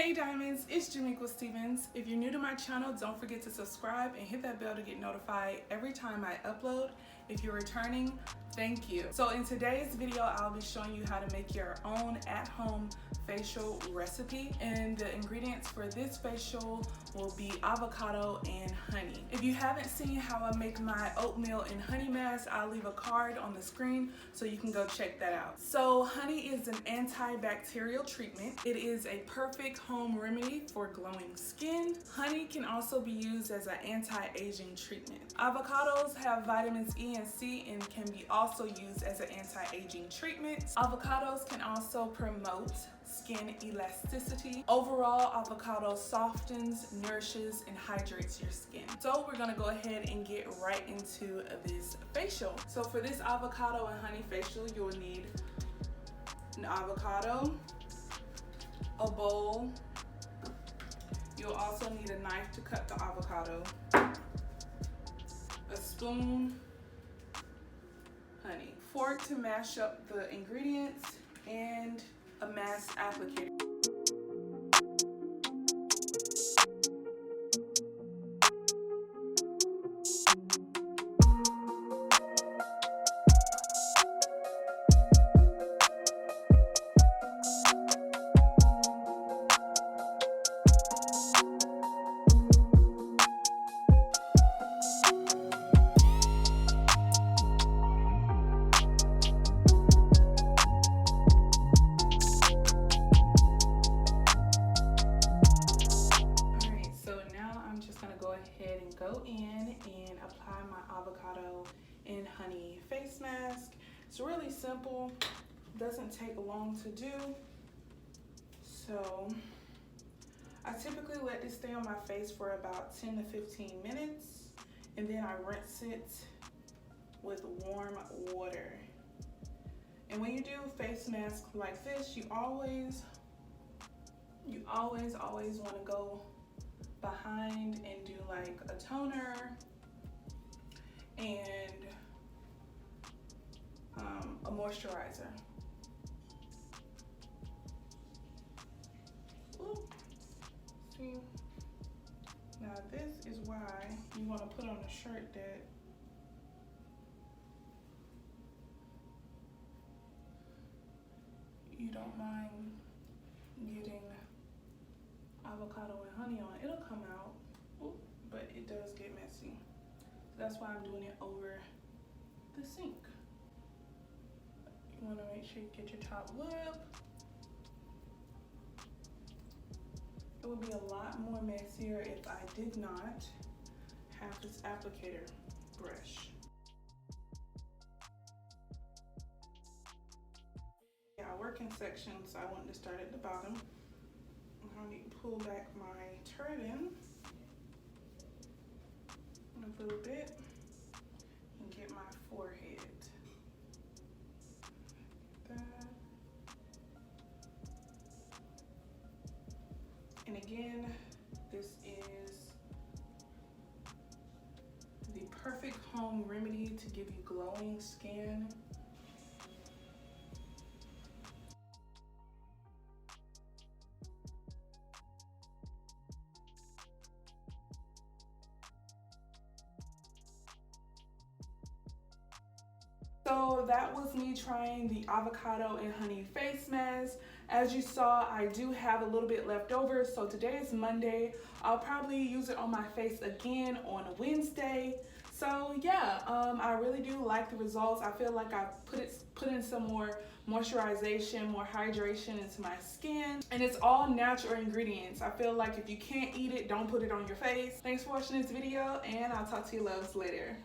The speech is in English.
Hey Diamonds, it's Jamequa Stevens. If you're new to my channel, don't forget to subscribe and hit that bell to get notified every time I upload. If you're returning, thank you. So in today's video, I'll be showing you how to make your own at-home facial recipe, and the ingredients for this facial will be avocado and honey. If you haven't seen how I make my oatmeal and honey mask, I'll leave a card on the screen so you can go check that out. So honey is an antibacterial treatment. It is a perfect home remedy for glowing skin. Honey can also be used as an anti-aging treatment. Avocados have vitamins E and C and can be also used as an anti-aging treatment. Avocados can also promote skin elasticity. Overall, avocado softens, nourishes, and hydrates your skin. So we're gonna go ahead and get right into this facial. So for this avocado and honey facial, you'll need an avocado, a bowl. You'll also need a knife to cut the avocado, a spoon, honey, fork to mash up the ingredients, and a mask applicator. Go in and apply my avocado and honey face mask. It's really simple, doesn't take long to do. So I typically let this stay on my face for about 10 to 15 minutes, and then I rinse it with warm water. And when you do face masks like this, you always want to go behind and do like a toner and a moisturizer. Ooh. See, now this is why you want to put on a shirt that you don't mind getting avocado and honey on. It'll come out, but it does get messy. So that's why I'm doing it over the sink. You want to make sure you get your top lip. It would be a lot more messier if I did not have this applicator brush. Yeah, I work in sections, so I wanted to start at the bottom. I need to pull back my turban a little bit and get my forehead. That. And again, this is the perfect home remedy to give you glowing skin. So that was me trying the avocado and honey face mask. As you saw, I do have a little bit left over. So today is Monday. I'll probably use it on my face again on Wednesday. So yeah, I really do like the results. I feel like I put in some more moisturization, more hydration into my skin, and it's all natural ingredients. I feel like if you can't eat it, don't put it on your face. Thanks for watching this video, and I'll talk to you loves later.